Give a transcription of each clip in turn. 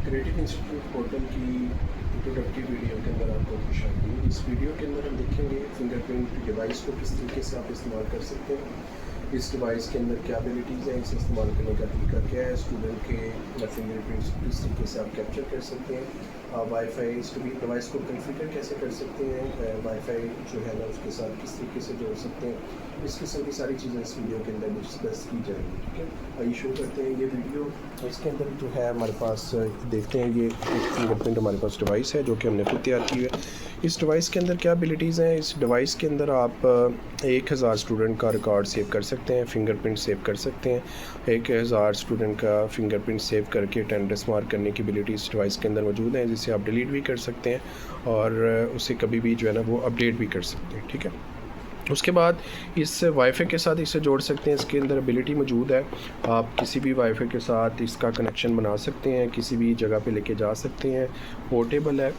Credit institute portal की introductory video के अंदर आपको खुश आमदीद। इस वीडियो के अंदर हम देखेंगे फिंगरप्रिंट डिवाइस को किस तरीके से आप इस्तेमाल कर सकते हैं, इस डिवाइस के अंदर क्या एबिलिटीज़ हैं, इसे इस्तेमाल करने का तरीका क्या है, स्टूडेंट के फिंगरप्रिंट्स किस तरीके से आप कैप्चर कर सकते हैं, वाईफाई इस डिवाइस को कॉन्फ़िगर कैसे कर सकते हैं, वाईफाई जो है ना उसके साथ किस तरीके से जोड़ सकते हैं, इस किस्म की सारी चीज़ें इस वीडियो के अंदर डिस्कस की जाएंगी। ठीक है, आइए शुरू करते हैं ये वीडियो। इसके अंदर जो है हमारे पास देखते हैं ये एक फिंगरप्रिंट हमारे पास डिवाइस है जो कि हमने खुद तैयार की है। इस डिवाइस के अंदर क्या एबिलिटीज़ हैं, इस डिवाइस के अंदर आप 1000 स्टूडेंट का रिकॉर्ड सेव कर सकते हैं, फिंगरप्रिंट सेव कर सकते हैं। 1000 स्टूडेंट का फिंगरप्रिंट सेव करके अटेंडेंस मार्क करने की एबिलिटी इस डिवाइस के अंदर मौजूद है, जिसे आप डिलीट भी कर सकते हैं और उसे कभी भी जो है ना वो अपडेट भी कर सकते हैं। ठीक है, उसके बाद इस वाईफाई के साथ इसे जोड़ सकते हैं। इसके अंदर एबिलिटी मौजूद है, आप किसी भी वाईफाई के साथ इसका कनेक्शन बना सकते हैं, किसी भी जगह पे लेके जा सकते हैं, पोर्टेबल है।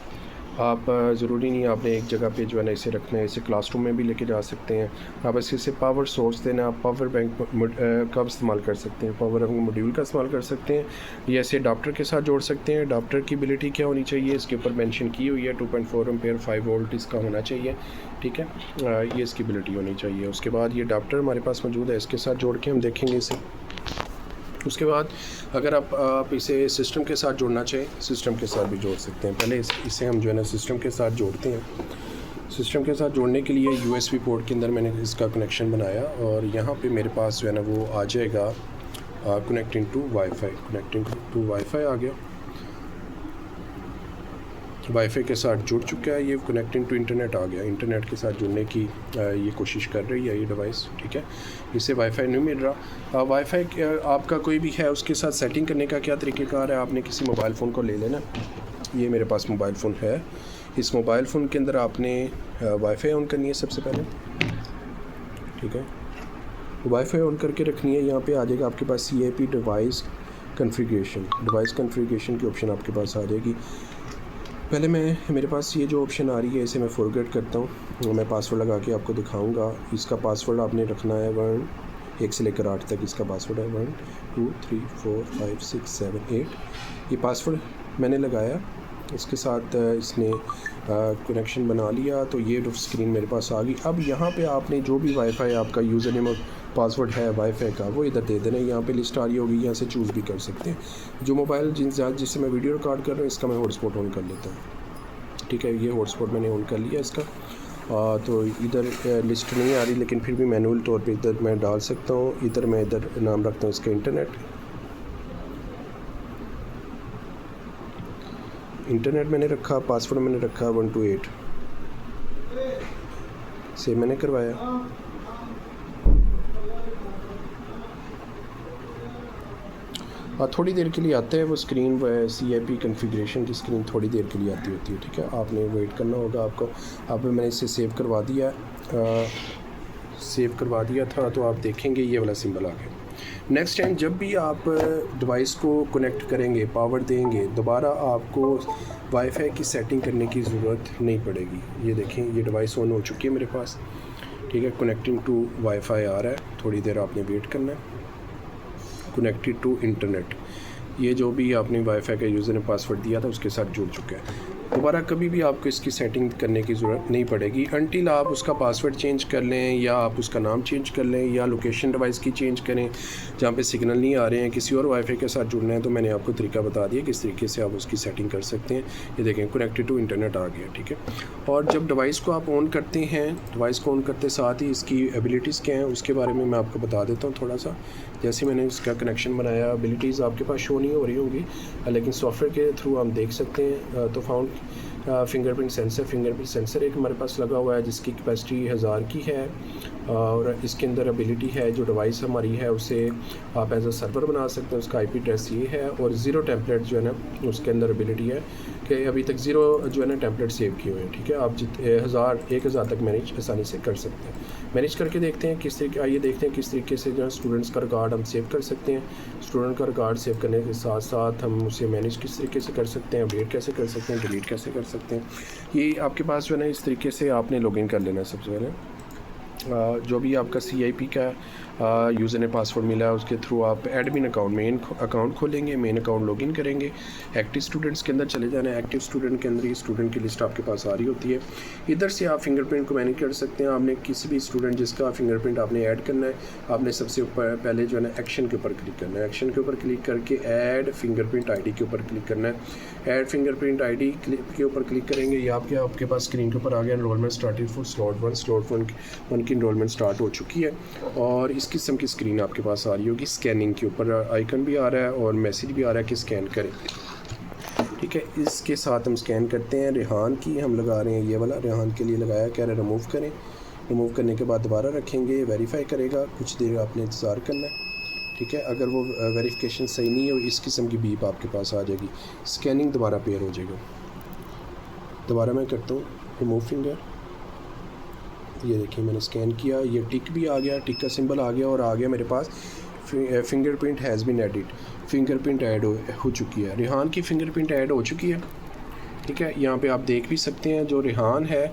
आप ज़रूरी नहीं आपने एक जगह पे जो है ना इसे रखना है, इसे क्लासरूम में भी लेके जा सकते हैं। आप इसे पावर सोर्स देना, आप पावर बैंक का इस्तेमाल कर सकते हैं, पावर बैंक मॉड्यूल का इस्तेमाल कर सकते हैं, या इसे अडाप्टर के साथ जोड़ सकते हैं। अडाप्टर की एबिलिटी क्या होनी चाहिए इसके ऊपर मेंशन की हुई है, 2.4 एम्पेयर 5 वोल्ट इसका होना चाहिए। ठीक है, ये इसकी एबिलिटी होनी चाहिए। उसके बाद ये अडाप्टर हमारे पास मौजूद है, इसके साथ जोड़ के हम देखेंगे इसे। उसके बाद अगर आप इसे सिस्टम के साथ जोड़ना चाहें, सिस्टम के साथ भी जोड़ सकते हैं। पहले इसे हम जो है ना सिस्टम के साथ जोड़ते हैं। सिस्टम के साथ जोड़ने के लिए USB पोर्ट के अंदर मैंने इसका कनेक्शन बनाया और यहाँ पे मेरे पास जो है ना वो आ जाएगा connecting to WiFi. Connecting to WiFi आ गया, वाईफाई के साथ जुड़ चुका है। ये कनेक्टिंग टू इंटरनेट आ गया, इंटरनेट के साथ जुड़ने की ये कोशिश कर रही है ये डिवाइस। ठीक है, इसे वाईफाई नहीं मिल रहा। वाईफाई आपका कोई भी है उसके साथ सेटिंग करने का क्या तरीक़ेकार है, आपने किसी मोबाइल फ़ोन को ले लेना। ये मेरे पास मोबाइल फ़ोन है, इस मोबाइल फ़ोन के अंदर आपने वाईफाई ऑन करनी है सबसे पहले। ठीक है, वाईफाई ऑन करके रखनी है। यहाँ पे आ जाएगा आपके पास CIP डिवाइस कन्फिगरेशन की ऑप्शन आपके पास आ जाएगी। पहले मेरे पास ये जो ऑप्शन आ रही है इसे मैं फॉरगेट करता हूँ, मैं पासवर्ड लगा के आपको दिखाऊंगा। इसका पासवर्ड आपने रखना है 1 से लेकर 8 तक इसका पासवर्ड है। 1 2 3 4 5 6 7 8 ये पासवर्ड मैंने लगाया। इसके साथ इसने कनेक्शन बना लिया तो ये स्क्रीन मेरे पास आ गई। अब यहाँ पे आपने जो भी वाईफाई आपका यूज़र नेम और पासवर्ड है वाईफाई का वो इधर दे देना। यहाँ पे लिस्ट आ रही होगी, यहाँ से चूज़ भी कर सकते हैं। जो मोबाइल जिससे मैं वीडियो रिकॉर्ड कर रहा हूँ इसका मैं हॉटस्पॉट ऑन कर लेता हूँ। ठीक है, ये हॉटस्पॉट मैंने ऑन कर लिया इसका। तो इधर लिस्ट नहीं आ रही, लेकिन फिर भी मैनुअल तौर पर इधर मैं डाल सकता हूँ। इधर मैं इधर नाम रखता हूँ इसका इंटरनेट मैंने रखा, पासवर्ड मैंने रखा 1 to 8 से मैंने करवाया। थोड़ी देर के लिए आता है वो स्क्रीन, CIP कॉन्फ़िगरेशन की स्क्रीन थोड़ी देर के लिए आती होती है। ठीक है, आपने वेट करना होगा आपको। अब मैंने इसे सेव करवा दिया था तो आप देखेंगे ये वाला सिंबल आ गया। नेक्स्ट टाइम जब भी आप डिवाइस को कनेक्ट करेंगे, पावर देंगे, दोबारा आपको वाईफाई की सेटिंग करने की ज़रूरत नहीं पड़ेगी। ये देखें, ये डिवाइस ऑन हो चुकी है मेरे पास। ठीक है, कनेक्टिंग टू वाईफाई आ रहा है, थोड़ी देर आपने वेट करना है। कनेक्टेड टू इंटरनेट, ये जो भी आपने वाईफाई का यूज़र ने पासवर्ड दिया था उसके साथ जुड़ चुका है। दोबारा कभी भी आपको इसकी सेटिंग करने की ज़रूरत नहीं पड़ेगी अनटिल आप उसका पासवर्ड चेंज कर लें, या आप उसका नाम चेंज कर लें, या लोकेशन डिवाइस की चेंज करें जहाँ पे सिग्नल नहीं आ रहे हैं, किसी और वाईफाई के साथ जुड़ना है। तो मैंने आपको तरीका बता दिया किस तरीके से आप उसकी सेटिंग कर सकते हैं। ये देखें, कनेक्टेड टू इंटरनेट आ गया। ठीक है, और जब डिवाइस को आप ऑन करते हैं, डिवाइस को ऑन करते साथ ही इसकी एबिलिटीज़ क्या हैं उसके बारे में मैं आपको बता देता हूँ थोड़ा सा। जैसे मैंने इसका कनेक्शन बनाया, एबिलिटीज़ आपके पास शो नहीं हो रही होंगी, लेकिन सॉफ्टवेयर के थ्रू हम देख सकते हैं। तो फिंगरप्रिंट सेंसर एक हमारे पास लगा हुआ है जिसकी कैपेसिटी 1000 की है, और इसके अंदर एबिलिटी है जो डिवाइस हमारी है उसे आप एज अ सर्वर बना सकते हैं। उसका IP एड्रेस ये है, और 0 टेम्पलेट जो है ना उसके अंदर एबिलिटी है कि अभी तक 0 जो है ना टेम्पलेट सेव किए हुए हैं। ठीक है, आप 1000 तक मैनेज आसानी से कर सकते हैं। मैनेज करके देखते हैं किस तरीके, आइए देखते हैं किस तरीके से जो है स्टूडेंट्स का रिकॉर्ड हम सेव कर सकते हैं। स्टूडेंट का रिकॉर्ड सेव करने के साथ साथ हम उसे मैनेज किस तरीके से कर सकते हैं, अपडेट कैसे कर सकते हैं, डिलीट कैसे कर सकते हैं। ये आपके पास जो है ना इस तरीके से आपने लॉगिन कर लेना है सबसे पहले। जो भी आपका CIP का यूज़र ने पासवर्ड मिला है उसके थ्रू आप एडमिन अकाउंट मेन अकाउंट खोलेंगे, मेन अकाउंट लॉगिन करेंगे, एक्टिव स्टूडेंट्स के अंदर चले जाना है। एक्टिव स्टूडेंट के अंदर ही स्टूडेंट की लिस्ट आपके पास आ रही होती है। इधर से आप फिंगरप्रिंट को मैनेज कर सकते हैं। आपने किसी भी स्टूडेंट जिसका फिंगरप्रिंट आपने ऐड करना है, आपने सबसे ऊपर पहले जो है ना एक्शन के ऊपर क्लिक करना है। एक्शन के ऊपर क्लिक करके ऐड फिंगरप्रिंट ID के ऊपर क्लिक करना है। ऐड फिंगरप्रिंट ID के ऊपर क्लिक करेंगे, ये आपके पास स्क्रीन के ऊपर आ गया एनरोलमेंट स्टार्टेड फॉर स्लॉट 1 की एनरोलमेंट स्टार्ट हो चुकी है और इस किस्म की स्क्रीन आपके पास आ रही होगी। स्कैनिंग के ऊपर आइकन भी आ रहा है और मैसेज भी आ रहा है कि स्कैन करें। ठीक है, इसके साथ हम स्कैन करते हैं। रेहान की हम लगा रहे हैं, ये वाला रेहान के लिए लगाया, कह रहे रिमूव करें। रिमूव करने के बाद दोबारा रखेंगे, वेरीफाई करेगा, कुछ देर आपने इंतज़ार करना है। ठीक है, अगर वो वेरिफिकेशन सही नहीं है इस किस्म की बीप आपके पास आ जाएगी, स्कैनिंग दोबारा पेयर हो जाएगा। दोबारा मैं करता हूँ रिमूव फिंगर, ये देखिए मैंने स्कैन किया, ये टिक भी आ गया, टिक का सिंबल आ गया और आ गया मेरे पास fingerprint has been added, fingerprint add हो चुकी है। रेहान की फिंगरप्रिंट ऐड हो चुकी है। ठीक है, यहाँ पे आप देख भी सकते हैं जो रेहान है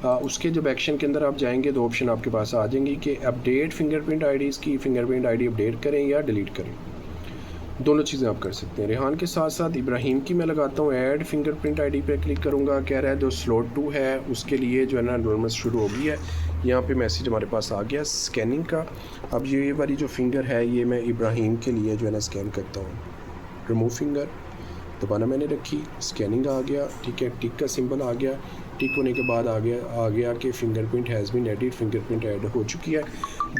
उसके जब एक्शन के अंदर आप जाएंगे तो ऑप्शन आपके पास आ जाएंगी कि अपडेट फिंगरप्रिंट आईडीज़ की फिंगरप्रिंट आईडी अपडेट करें या डिलीट करें, दोनों चीज़ें आप कर सकते हैं। रेहान के साथ साथ इब्राहिम की मैं लगाता हूँ, ऐड फिंगरप्रिंट आईडी पे क्लिक करूँगा, कह रहा है जो स्लॉट 2 है उसके लिए जो है ना एनरोलमेंट शुरू हो गई है। यहाँ पे मैसेज हमारे पास आ गया स्कैनिंग का। अब ये वाली जो फिंगर है ये मैं इब्राहिम के लिए जो है ना स्कैन करता हूँ। रिमूव फिंगर, दोबारा मैंने रखी, स्कैनिंग आ गया। ठीक है, टिक का सिंबल आ गया, टिक होने के बाद आ गया कि fingerprint has been added, fingerprint add हो चुकी है।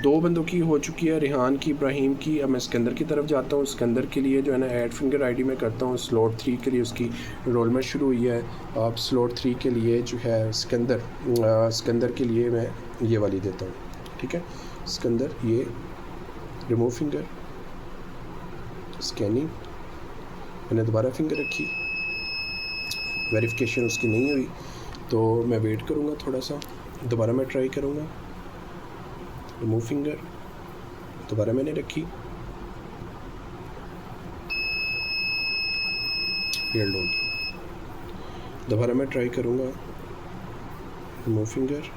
2 बंदों की हो चुकी है, रेहान की, इब्राहिम की। अब मैं सिकंदर की तरफ जाता हूँ। सिकंदर के लिए जो है ना ऐड फिंगर आईडी में करता हूँ। स्लॉट 3 के लिए उसकी एनरोलमेंट शुरू हुई है। अब स्लॉट 3 के लिए जो है सिकंदर के लिए मैं ये वाली देता हूँ। ठीक है, सिकंदर, ये रिमूव फिंगर, स्कैनिंग, मैंने दोबारा फिंगर रखी, वेरिफिकेशन उसकी नहीं हुई तो मैं वेट करूँगा थोड़ा सा, दोबारा मैं ट्राई करूँगा। रिमूव फिंगर, दोबारा मैंने रखी, फेल्ड होगी, दोबारा मैं ट्राई करूँगा। रिमूव फिंगर,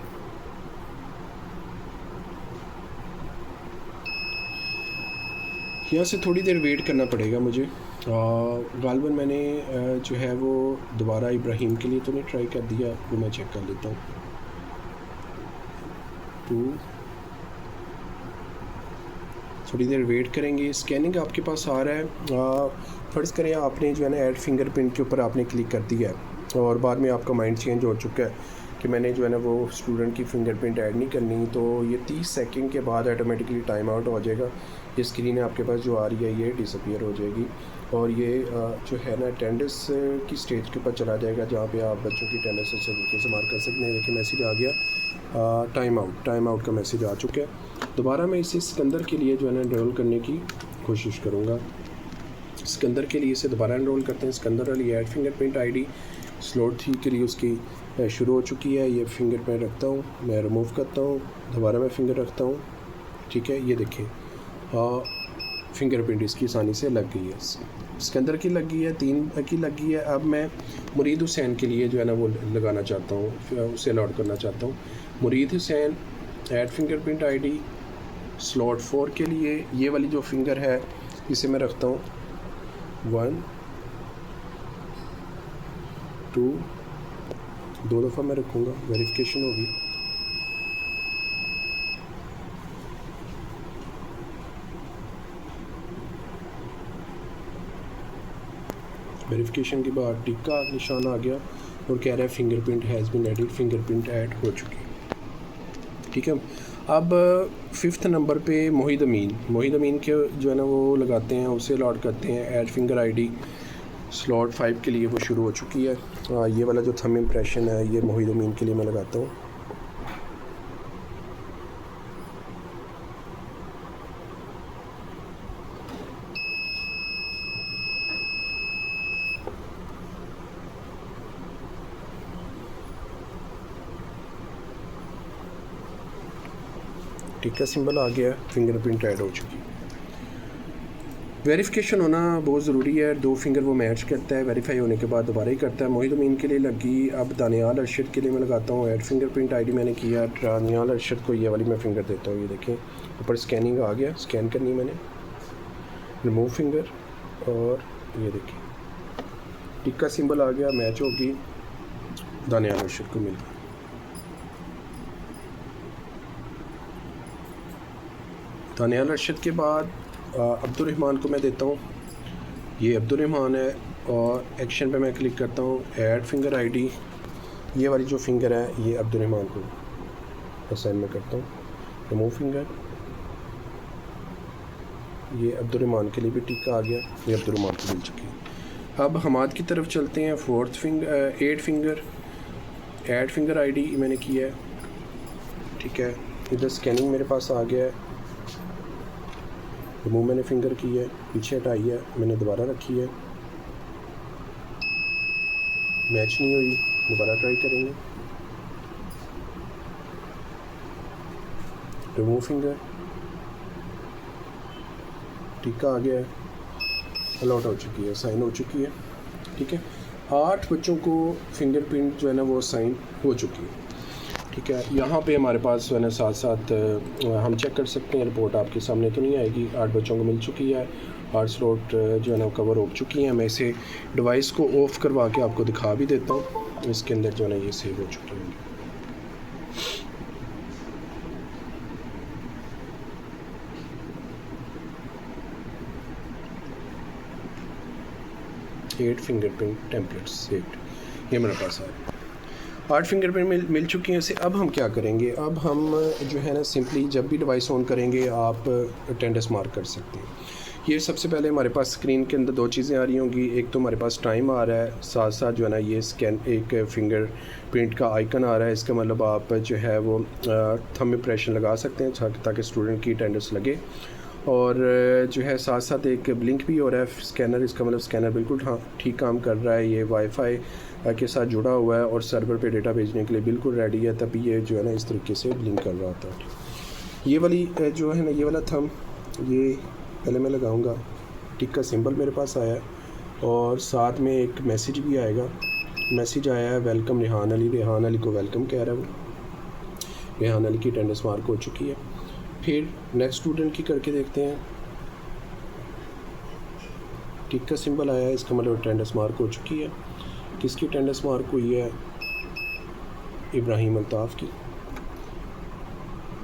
यहाँ से थोड़ी देर वेट करना पड़ेगा मुझे। गालबन मैंने जो है वो दोबारा इब्राहिम के लिए तो नहीं ट्राई कर दिया, वो मैं चेक कर लेता हूँ। 2, थोड़ी देर वेट करेंगे। स्कैनिंग आपके पास आ रहा है। फ़र्ज़ करें आपने जो है ना ऐड फिंगरप्रिंट के ऊपर आपने क्लिक कर दिया है और बाद में आपका माइंड चेंज हो चुका है कि मैंने जो है ना वो स्टूडेंट की फिंगरप्रिंट ऐड नहीं करनी, तो ये 30 सेकंड के बाद ऑटोमेटिकली टाइम आउट हो जाएगा। ये स्क्रीन आपके पास जो आ रही है ये डिसअपीयर हो जाएगी और ये जो है ना अटेंडेंस की स्टेज के ऊपर चला जाएगा जहाँ पे आप बच्चों की अटेंडेंस अच्छे तरीके से मार्क कर सकते हैं। देखिए मैसेज आ गया, टाइम आउट का मैसेज आ चुका है। दोबारा मैं इसे सिकंदर के लिए जो है ना एनरोल करने की कोशिश करूँगा। सिकंदर के लिए इसे दोबारा एनरोल करते हैं। सिकंदर वाली ऐड फिंगरप्रिंट आईडी स्लॉट 3 के लिए उसकी शुरू हो चुकी है। ये फिंगर मैं रखता हूँ, मैं रिमूव करता हूँ, दोबारा मैं फिंगर रखता हूँ। ठीक है, ये देखिए फिंगरप्रिंट इसकी आसानी से लग गई है। सिकंदर की लग गई है, 3 की लग गई है। अब मैं मुरीद हुसैन के लिए जो है ना वो लगाना चाहता हूँ, उसे अलॉट करना चाहता हूँ। मुरीद Hussain, add fingerprint ID slot 4 के लिए ये वाली जो फिंगर है इसे मैं रखता हूँ 1 2, 2 दफ़ा मैं रखूँगा, वेरिफिकेशन होगी। वेरिफिकेशन के बाद टिक का निशान आ गया और कह रहा है fingerprint has been added, fingerprint add हो चुकी है। ठीक है, अब 5th नंबर पे मोहिद अमीन के जो है ना वो लगाते हैं, उसे अलॉट करते हैं। ऐड फिंगर आईडी स्लॉट 5 के लिए वो शुरू हो चुकी है। ये वाला जो थंब इम्प्रेशन है ये मोहिद अमीन के लिए मैं लगाता हूँ। टिक का सिंबल आ गया, फिंगरप्रिंट ऐड हो चुकी है। वेरिफिकेशन होना बहुत ज़रूरी है। 2 फिंगर वो मैच करता है, वेरीफाई होने के बाद दोबारा ही करता है। मोहित अमीन के लिए लगी। अब दानियाल अरशद के लिए मैं लगाता हूँ ऐड फिंगरप्रिंट आईडी मैंने किया। दानियाल अरशद को ये वाली मैं फ़िंगर देता हूँ। ये देखें ऊपर स्कैनिंग आ गया, स्कैन करनी मैंने, रिमूव फिंगर, और ये देखिए टिक्का सिंबल आ गया, मैच होगी, दानियाल अरशद को मिल गया। दानियाल अरशद के बाद अब्दुर्रहमान को मैं देता हूँ। ये अब्दुर्रहमान है और एक्शन पे मैं क्लिक करता हूँ, ऐड फिंगर आईडी। ये वाली जो फिंगर है ये अब्दुर्रहमान को असाइन में करता हूँ, रिमूव फिंगर। ये अब्दुर्रहमान के लिए भी टिक्का आ गया, ये अब्दुर्रहमान को मिल चुकी है। अब हमाद की तरफ चलते हैं। 4th finger, 8 finger, add finger ID मैंने किया है, ठीक है। इधर स्कैनिंग मेरे पास आ गया है, रिमूव मैंने फिंगर की है, पीछे हटाई है, मैंने दोबारा रखी है, मैच नहीं हुई, दोबारा ट्राई करेंगे, रिमूव फिंगर, टिक्का आ गया है, अलॉट हो चुकी है, साइन हो चुकी है, ठीक है। 8 बच्चों को फिंगरप्रिंट जो है ना वो साइन हो चुकी है, ठीक है। यहाँ पे हमारे पास जो है ना साथ साथ हम चेक कर सकते हैं, रिपोर्ट आपके सामने तो नहीं आएगी। 8 बच्चों को मिल चुकी है, 8 स्लॉट जो है ना कवर हो चुकी हैं। मैं इसे डिवाइस को ऑफ करवा के आपको दिखा भी देता हूँ। इसके अंदर जो है ना ये सेव हो चुकी है। 8 फिंगरप्रिंट टेम्पलेट्स सेव्ड, ये मेरे पास है। 8 फिंगरप्रिंट मिल चुकी हैं। इसे अब हम क्या करेंगे, अब हम जो है ना सिंपली जब भी डिवाइस ऑन करेंगे आप अटेंडेंस मार्क कर सकते हैं। ये सबसे पहले हमारे पास स्क्रीन के अंदर 2 चीज़ें आ रही होंगी। एक तो हमारे पास टाइम आ रहा है, साथ साथ जो है ना ये स्कैन एक फिंगर प्रिंट का आइकन आ रहा है। इसका मतलब आप जो है वो थंब इम्प्रेशन लगा सकते हैं ताकि स्टूडेंट की अटेंडेंस लगे। और जो है साथ साथ एक ब्लिंक भी हो रहा है स्कैनर, इसका मतलब स्कैनर बिल्कुल ठीक काम कर रहा है। ये वाईफाई के साथ जुड़ा हुआ है और सर्वर पे डेटा भेजने के लिए बिल्कुल रेडी है, तभी ये जो है ना इस तरीके से ब्लिंक कर रहा होता है। ये वाली जो है ना ये वाला थंब, ये पहले मैं लगाऊंगा, टिक का सिंबल मेरे पास आया और साथ में एक मैसेज भी आएगा। मैसेज आया है वेलकम रेहान अली, रेहान अली को वेलकम कह रहा है वो। रेहान अली की अटेंडेंस मार्क हो चुकी है। फिर नेक्स्ट स्टूडेंट की करके देखते हैं, टिक का सिंबल आया है, इसका मतलब अटेंडेंस मार्क हो चुकी है। किसकी अटेंडेंस मार्क हुई है, इब्राहिम अल्ताफ़ की।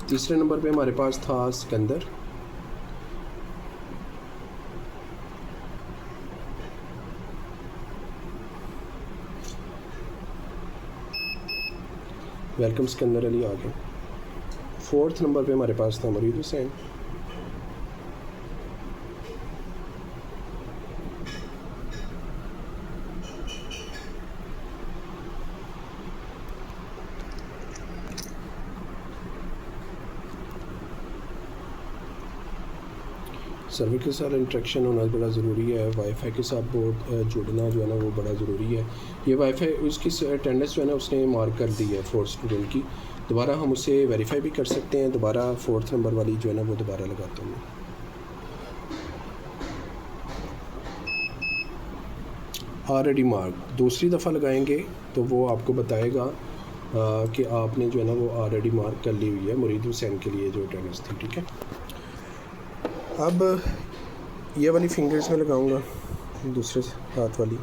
तीसरे नंबर पे हमारे पास था सिकंदर। वेलकम सिकंदर अली आ गए। 4th नंबर पे हमारे पास था मरीद हुसैन। सर्वर के साथ इंटरेक्शन होना बड़ा ज़रूरी है। वाईफाई के साथ बहुत जुड़ना जो है ना वो बड़ा ज़रूरी है। ये वाईफाई उसकी अटेंडेंस जो है ना उसने मार्क कर दी है 4 स्टूडेंट की। दोबारा हम उसे वेरीफाई भी कर सकते हैं। दोबारा 4th नंबर वाली जो है ना वो दोबारा लगाता हूँ। ऑलरेडी मार्क दूसरी दफ़ा लगाएंगे तो वो आपको बताएगा कि आपने जो है ना वो ऑलरेडी मार्क कर ली हुई है मुरीद हुसैन के लिए जो अटेंडेंस थी, ठीक है। अब ये वाली फिंगर्स में लगाऊंगा, दूसरे हाथ वाली।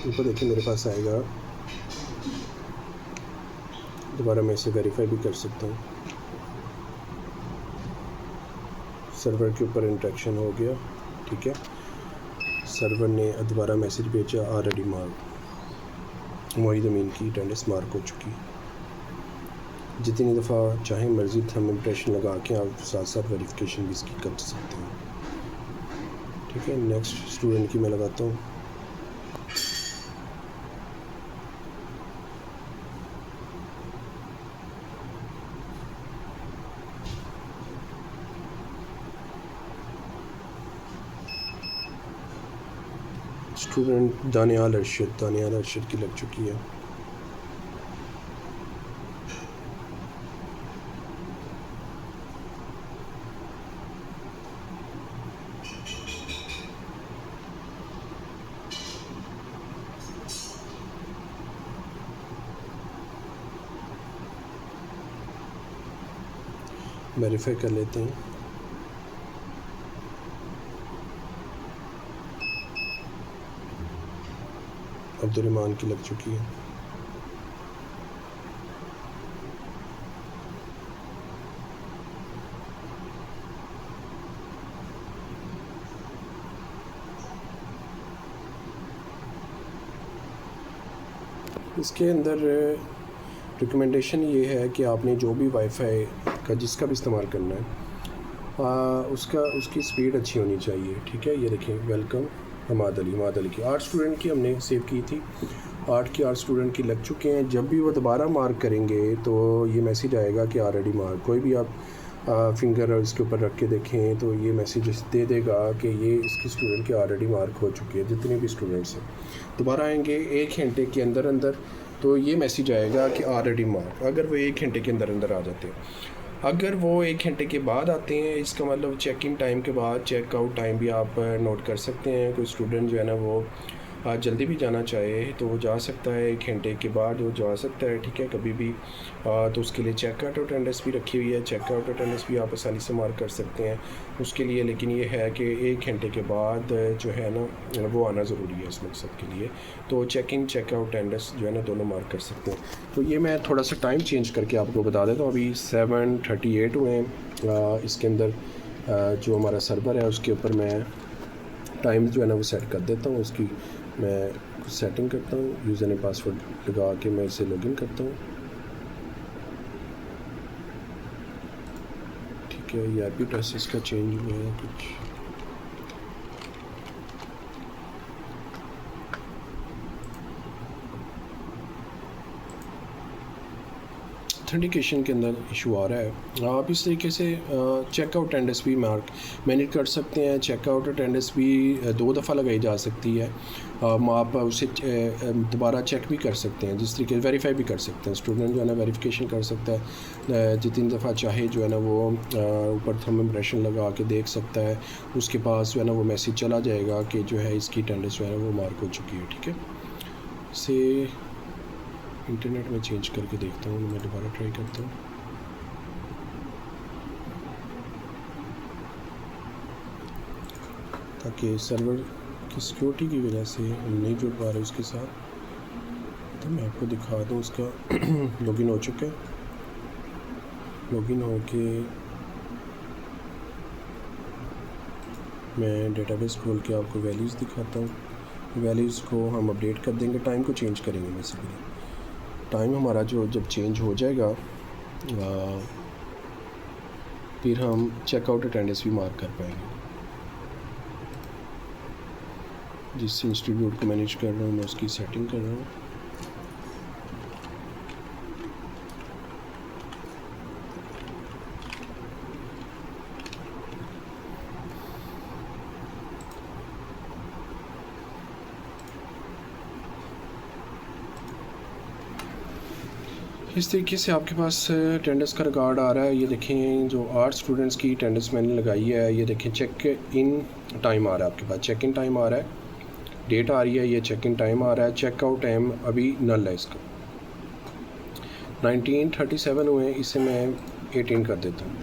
ऊपर देखिए मेरे पास आएगा, दोबारा मैं इसे वेरीफाई भी कर सकता हूँ। सर्वर के ऊपर इंटरेक्शन हो गया, ठीक है। सर्वर ने दोबारा मैसेज भेजा ऑलरेडी मार्क, मोहित अमीन की अटेंडेंस मार्क हो चुकी। जितनी दफ़ा चाहे मर्ज़ी थंब इम्प्रेशन लगा के आप साथ साथ वेरिफिकेशन भी इसकी कर सकते हैं, ठीक है। नेक्स्ट स्टूडेंट की मैं लगाता हूँ। स्टूडेंट दानियाल अरशद की लग चुकी है। वेरीफाई कर लेते हैं। अब्दुर्रहमान की लग चुकी है। इसके अंदर रिकमेंडेशन ये है कि आपने जो भी वाईफाई का जिसका भी इस्तेमाल करना है उसकी स्पीड अच्छी होनी चाहिए। ठीक है, ये देखें, वेलकम हमाद अली की आर्ट स्टूडेंट की हमने सेव की थी। आर्ट स्टूडेंट की लग चुके हैं। जब भी वो दोबारा मार्क करेंगे तो ये मैसेज आएगा कि ऑलरेडी मार्क। कोई भी आप फिंगर इसके ऊपर रख के देखें तो ये मैसेज दे देगा कि ये इसकी स्टूडेंट के ऑलरेडी मार्क हो चुकी है। जितने भी स्टूडेंट्स हैं दोबारा आएंगे 1 घंटे के अंदर तो ये मैसेज आएगा कि ऑलरेडी मार्क। अगर वो 1 घंटे के अंदर आ जाते हैं, अगर वो 1 घंटे के बाद आते हैं, इसका मतलब चेकिंग टाइम के बाद चेकआउट टाइम भी आप नोट कर सकते हैं। कोई स्टूडेंट जो है ना वो जल्दी भी जाना चाहे तो वो जा सकता है, 1 घंटे के बाद वो जा सकता है। ठीक है, कभी भी तो उसके लिए चेकआउट अटेंडेंस भी रखी हुई है। चेकआउट अटेंडेंस भी आप आसानी से मार्क कर सकते हैं उसके लिए, लेकिन ये है कि 1 घंटे के बाद जो है ना वो आना ज़रूरी है इस मकसद के लिए। तो चेकिंग चेकआउट अटेंडेंस जो है ना दोनों मार्क कर सकते हैं। तो ये मैं थोड़ा सा टाइम चेंज करके आपको बता देता हूँ। अभी 7:38 हुए हैं। इसके अंदर जो हमारा सर्वर है उसके ऊपर मैं टाइम जो है ना वो सेट कर देता हूँ। उसकी मैं सेटिंग करता हूँ, यूज़र नेम पासवर्ड लगा के मैं इसे लॉगिन करता हूँ। ठीक है, ये आईपी एड्रेस इसका चेंज हुआ है कुछ। ऑथेंटिकेशन के अंदर इशू आ रहा है। आप इस तरीके से चेकआउट अटेंडेंस भी मैनेज कर सकते हैं। चेकआउट अटेंडेंस भी 2 दफ़ा लगाई जा सकती है। आप उसे दोबारा चेक भी कर सकते हैं, जिस तरीके वेरीफाई भी कर सकते हैं। स्टूडेंट जो है ना वेरिफिकेशन कर सकता है, जितनी दफ़ा चाहे जो है ना वो ऊपर थंब इम्प्रेशन लगा के देख सकता है। उसके पास जो है ना वो मैसेज चला जाएगा कि जो है इसकी अटेंडेंस जो है ना वो मार्क हो चुकी है। ठीक है, से इंटरनेट में चेंज करके देखता हूँ, मैं दोबारा ट्राई करता हूँ। ताकि सर्वर की सिक्योरिटी की वजह से हम नहीं जुड़ पा रहे उसके साथ, तो मैं आपको दिखा दूँ। उसका लॉगिन हो चुका है। लॉगिन होके मैं डेटाबेस खोल के आपको वैल्यूज़ दिखाता हूँ। वैल्यूज़ को हम अपडेट कर देंगे, टाइम को चेंज करेंगे। बेसिकली टाइम हमारा जब चेंज हो जाएगा फिर हम चेकआउट अटेंडेंस भी मार्क कर पाएंगे। जिस इंस्टीट्यूट को मैनेज कर रहा हूँ मैं उसकी सेटिंग कर रहा हूँ। इस तरीके से आपके पास अटेंडेंस का रिकॉर्ड आ रहा है। ये देखें, जो आर्ट स्टूडेंट्स की अटेंडेंस मैंने लगाई है, ये देखें चेक इन टाइम आ रहा है आपके पास। चेक इन टाइम आ रहा है, डेट आ रही है, ये चेक इन टाइम आ रहा है। चेकआउट टाइम अभी नल है इसका। 19:37 हुए, इसे मैं 18 कर देता हूँ।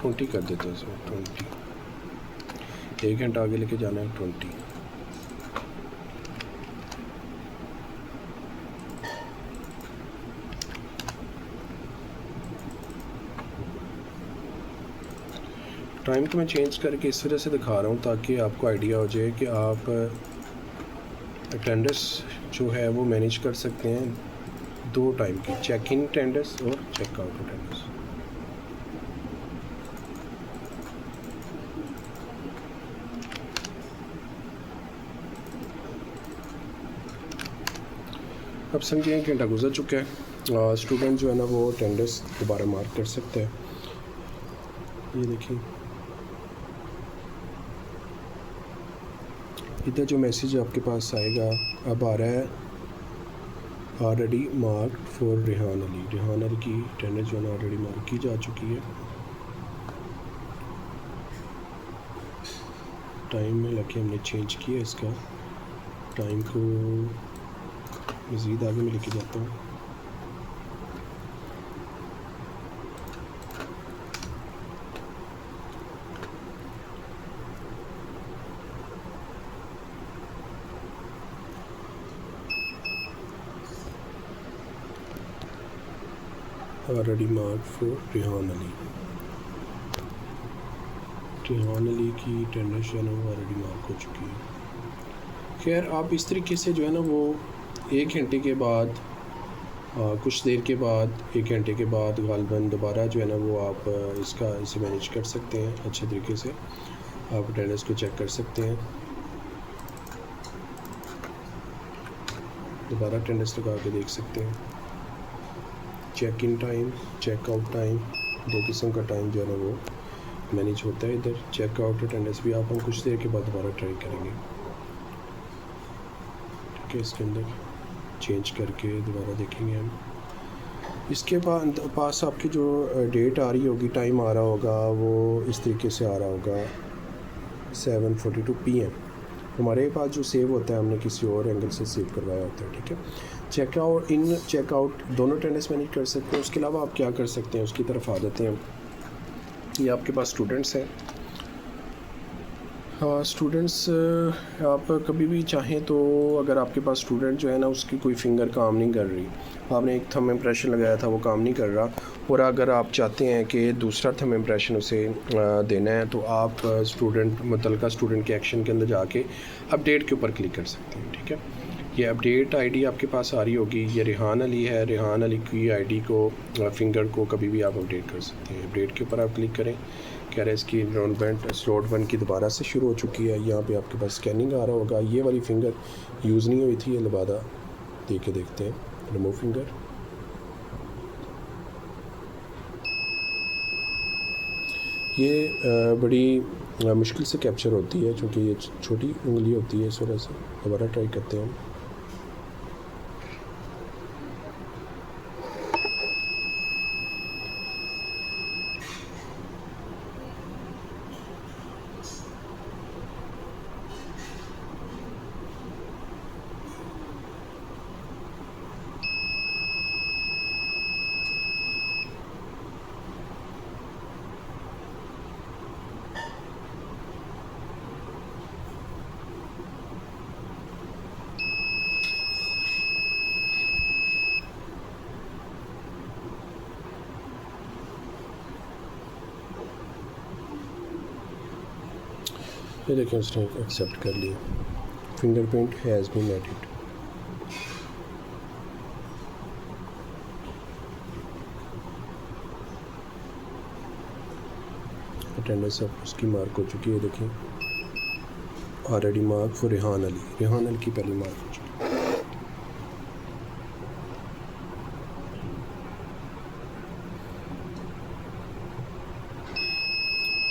ट्वेंटी कर देते हैं इसमें, 20। 1 घंटा आगे लेके जाना है, 20। टाइम को मैं चेंज करके इस वजह से दिखा रहा हूँ ताकि आपको आइडिया हो जाए कि आप अटेंडेंस जो है वो मैनेज कर सकते हैं 2 टाइम की, चेक इन अटेंडेंस और चेकआउट अटेंडेंस। अब समझिए 1 घंटा गुजर चुका है। स्टूडेंट जो है ना वो अटेंडेंस दोबारा मार्क कर सकते हैं। ये देखिए, इधर जो मैसेज आपके पास आएगा अब आ रहा है, already mark for Rehan Ali. Rehan Ali की अटेंडेंस जो है ऑलरेडी मार्क की जा चुकी है। टाइम में लगे हमने चेंज किया इसका। टाइम को मज़ीद आगे में लेके जाता हूँ। Already mark for Rehan Ali. Rehan Ali की अटेंडेंस जो है ना वो ऑलरेडी मार्क हो चुकी है। खैर आप इस तरीके से जो है ना वो 1 घंटे के बाद कुछ देर के बाद 1 घंटे के बाद गालबन दोबारा जो है ना वो आप इसे मैनेज कर सकते हैं। अच्छे तरीके से आप अटेंडेंस को चेक कर सकते हैं। दोबारा अटेंडेंस लगा के देख सकते हैं। Check in time, check out time, 2 किस्म का टाइम जो है ना वो मैनेज होता है इधर। चेक आउट अटेंडेंस भी आप हम कुछ देर के बाद दोबारा ट्राई करेंगे। ठीक है, इसके अंदर चेंज करके दोबारा देखेंगे हम। इसके पास आपकी जो डेट आ रही होगी, टाइम आ रहा होगा, वो इस तरीके से आ रहा होगा 7:42 PM। हमारे पास जो सेव होता है हमने किसी और एंगल से सेव करवाया होता है। ठीक है, चेकआउट इन चेकआउट दोनों अटेंडेंस मैनेज कर सकते हैं। उसके अलावा आप क्या कर सकते हैं उसकी तरफ आ जाते हैं। ये आपके पास स्टूडेंट्स हैं। हाँ, स्टूडेंट्स आप कभी भी चाहें तो अगर आपके पास स्टूडेंट जो है ना उसकी कोई फिंगर काम नहीं कर रही, आपने एक थंब इम्प्रेशन लगाया था वो काम नहीं कर रहा, और अगर आप चाहते हैं कि दूसरा थंब इम्प्रेशन उसे देना है तो आप मुतलका स्टूडेंट के एक्शन के अंदर जाके अपडेट के ऊपर क्लिक कर सकते हैं। ठीक है, ये अपडेट आईडी आपके पास आ रही होगी। ये रेहान अली है, रेहान अली की आईडी को फिंगर को कभी भी आप अपडेट कर सकते हैं। अपडेट के ऊपर आप क्लिक करें। कह रहे हैं इसकी इनरोलमेंट स्लॉट 1 की दोबारा से शुरू हो चुकी है। यहाँ पे आपके पास स्कैनिंग आ रहा होगा। ये वाली फिंगर यूज़ नहीं हुई थी, ये दोबारा दे के देखते हैं। रिमूव फिंगर, ये बड़ी मुश्किल से कैप्चर होती है क्योंकि ये छोटी उंगली होती है, इस वजह से। दोबारा ट्राई करते हैं। ये देखें उसने एक्सेप्ट कर लिया। Fingerprint has been added. Attendance अब उसकी मार्क हो चुकी है। देखें already mark for Rehan Ali. Rehan Ali की पहली मार्क हो चुकी है।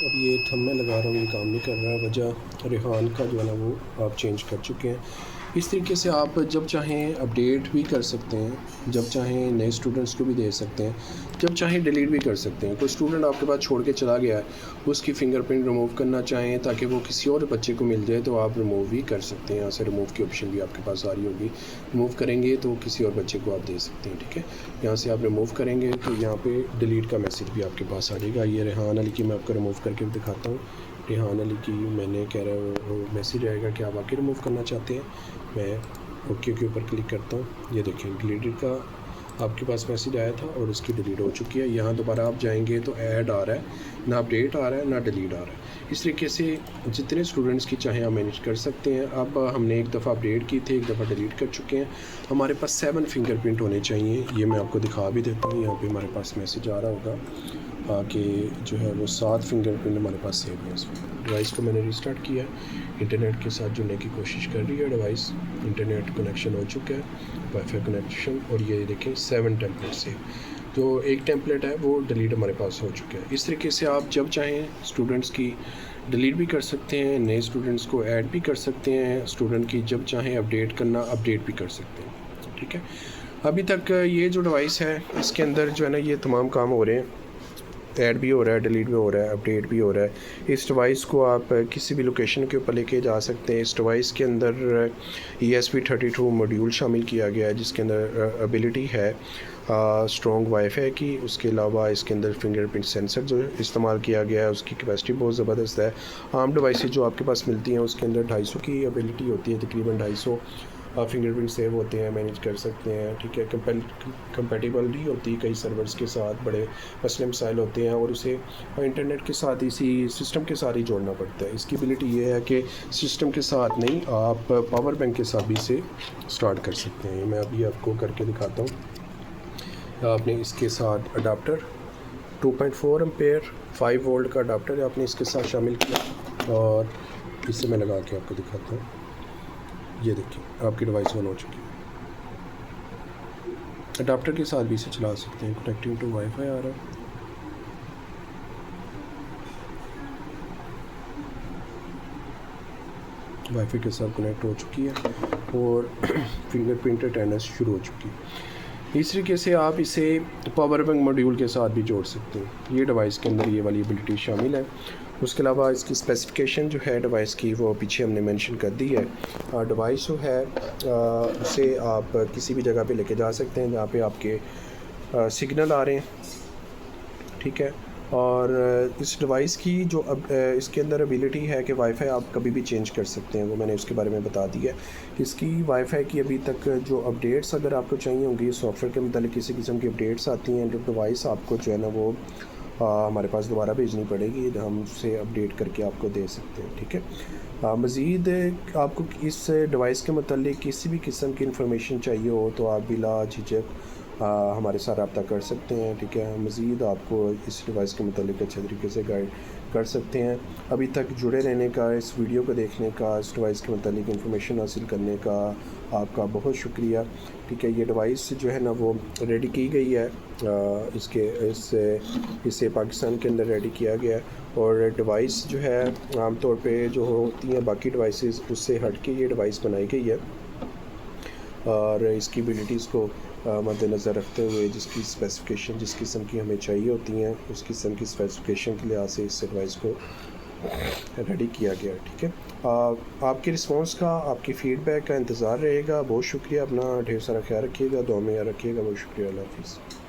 अब ये थंब में लगा रहा हूँ, ये काम नहीं कर रहा है। वजह रेहान का जो है ना वो आप चेंज कर चुके हैं। इस तरीके से आप जब चाहें अपडेट भी कर सकते हैं, जब चाहें नए स्टूडेंट्स को भी दे सकते हैं, जब चाहें डिलीट भी कर सकते हैं। कोई स्टूडेंट आपके पास छोड़ के चला गया है, उसकी फिंगरप्रिंट रिमूव करना चाहें ताकि वो किसी और बच्चे को मिल जाए तो आप रिमूव भी कर सकते हैं। यहाँ से रिमूव की ऑप्शन भी आपके पास आ रही होगी। रिमूव करेंगे तो किसी और बच्चे को आप दे सकते हैं। ठीक है, यहाँ से आप रिमूव करेंगे तो यहाँ पर डिलीट का मैसेज भी आपके पास आ जाएगा। ये रेहान अली की मैं आपको रिमूव करके दिखाता हूँ। रेहान अली की मैंने कह रहा है वो मैसेज आएगा कि आप आके रिमूव करना चाहते हैं। मैं ओके के ऊपर क्लिक करता हूँ। ये देखें डिलीटेड का आपके पास मैसेज आया था और इसकी डिलीट हो चुकी है। यहाँ दोबारा आप जाएंगे तो ऐड आ रहा है, ना अपडेट आ रहा है ना डिलीट आ रहा है। इस तरीके से जितने स्टूडेंट्स की चाहे आप मैनेज कर सकते हैं। अब हमने एक दफ़ा अपडेट की थी, एक दफ़ा डिलीट कर चुके हैं। हमारे पास 7 फिंगरप्रिंट होने चाहिए। ये मैं आपको दिखा भी देता हूँ। यहाँ पे हमारे पास मैसेज आ रहा होगा कि जो है वो 7 फिंगरप्रिंट हमारे पास सेव है। डिवाइस को मैंने रिस्टार्ट किया, इंटरनेट के साथ जुड़ने की कोशिश कर रही है डिवाइस। इंटरनेट कनेक्शन हो चुका है, वाईफाई कनेक्शन, और ये देखें 7 टेम्पलेट सेव। जो एक टेम्पलेट है वो डिलीट हमारे पास हो चुका है। इस तरीके से आप जब चाहें स्टूडेंट्स की डिलीट भी कर सकते हैं, नए स्टूडेंट्स को ऐड भी कर सकते हैं। स्टूडेंट की जब चाहें अपडेट करना, अपडेट भी कर सकते हैं। ठीक है, अभी तक ये जो डिवाइस है इसके अंदर जो है ना ये तमाम काम हो रहे हैं। ऐड भी हो रहा है, डिलीट भी हो रहा है, अपडेट भी हो रहा है। इस डिवाइस को आप किसी भी लोकेशन के ऊपर लेके जा सकते हैं। इस डिवाइस के अंदर ESP32 मॉड्यूल शामिल किया गया है जिसके अंदर एबिलिटी है स्ट्रॉन्ग वाईफाई की। उसके अलावा इसके अंदर फिंगरप्रिंट सेंसर जो इस्तेमाल किया गया है उसकी कैपेसिटी बहुत ज़बरदस्त है। आम डिवाइसेस जो आपके पास मिलती हैं उसके अंदर 250 की एबिलिटी होती है, तकरीबन 250 फिंगरप्रिंट सेव होते हैं, मैनेज कर सकते हैं, ठीक है। कंपेटिबलिटी होती है कई सर्वर्स के साथ, बड़े मसले मसाइल होते हैं और उसे इंटरनेट के साथ इसी सिस्टम के साथ ही जोड़ना पड़ता है। इसकी एबिलिटी ये है कि सिस्टम के साथ नहीं, आप पावर बैंक के साथ भी इसे स्टार्ट कर सकते हैं। मैं अभी आपको करके दिखाता हूँ। आपने इसके साथ अडाप्टर 2.4 एम्पेयर 5 वोल्ट का अडाप्टर आपने इसके साथ शामिल किया और इसे मैं लगा के आपको दिखाता हूँ। ये देखिए आपकी डिवाइस ऑन हो चुकी है। अडाप्टर के साथ भी इसे चला सकते हैं। कनेक्टिंग टू वाईफाई आ रहा है। वाईफाई के साथ कनेक्ट हो चुकी है और फिंगरप्रिंट अटेंडेंस शुरू हो चुकी है। इस तरीके से आप इसे पावर बैंक मॉड्यूल के साथ भी जोड़ सकते हैं। ये डिवाइस के अंदर ये वाली एबिलिटी शामिल है। उसके अलावा इसकी स्पेसिफिकेशन जो है डिवाइस की वो पीछे हमने मेंशन कर दी है। डिवाइस जो है उसे आप किसी भी जगह पे लेके जा सकते हैं जहाँ पे आपके सिग्नल आ रहे हैं, ठीक है। और इस डिवाइस की जो अब इसके अंदर एबिलिटी है कि वाईफाई आप कभी भी चेंज कर सकते हैं, वो मैंने उसके बारे में बता दिया है। इसकी वाईफाई की अभी तक जो अपडेट्स अगर आपको चाहिए होंगी, सॉफ्टवेयर के मतलब किसी किस्म की अपडेट्स आती हैं, तो डिवाइस आपको जो है ना वो हमारे पास दोबारा भेजनी पड़ेगी, हम उसे अपडेट करके आपको दे सकते हैं, ठीक है। मज़ीद आपको इस डिवाइस के मतलब किसी भी किस्म की इंफॉर्मेशन चाहिए हो तो आप बिला झिझक हमारे साथ रब्ता कर सकते हैं, ठीक है। मज़ीद आपको इस डिवाइस के मतलब अच्छे तरीके से गाइड कर सकते हैं। अभी तक जुड़े रहने का, इस वीडियो को देखने का, इस डिवाइस के मतलब इंफॉर्मेशन हासिल करने का आपका बहुत शुक्रिया, ठीक है। ये डिवाइस जो है ना वो रेडी की गई है, इसे पाकिस्तान के अंदर रेडी किया गया है और डिवाइस जो है आमतौर पे जो होती हैं बाकी डिवाइसेस उससे हट के ये डिवाइस बनाई गई है और इसकी एबिलिटीज़ को मद्देनज़र रखते हुए जिसकी स्पेसिफिकेशन जिस किस्म की हमें चाहिए होती हैं उस किस्म की स्पेसिफिकेशन के लिहाज से इस डिवाइस को रेडी किया गया, ठीक है। आपके रिस्पांस का, आपकी फ़ीडबैक का इंतज़ार रहेगा। बहुत शुक्रिया। अपना ढेर सारा ख्याल रखिएगा, दुआ में याद रखिएगा। बहुत शुक्रिया। अल्लाह हाफ़िज़।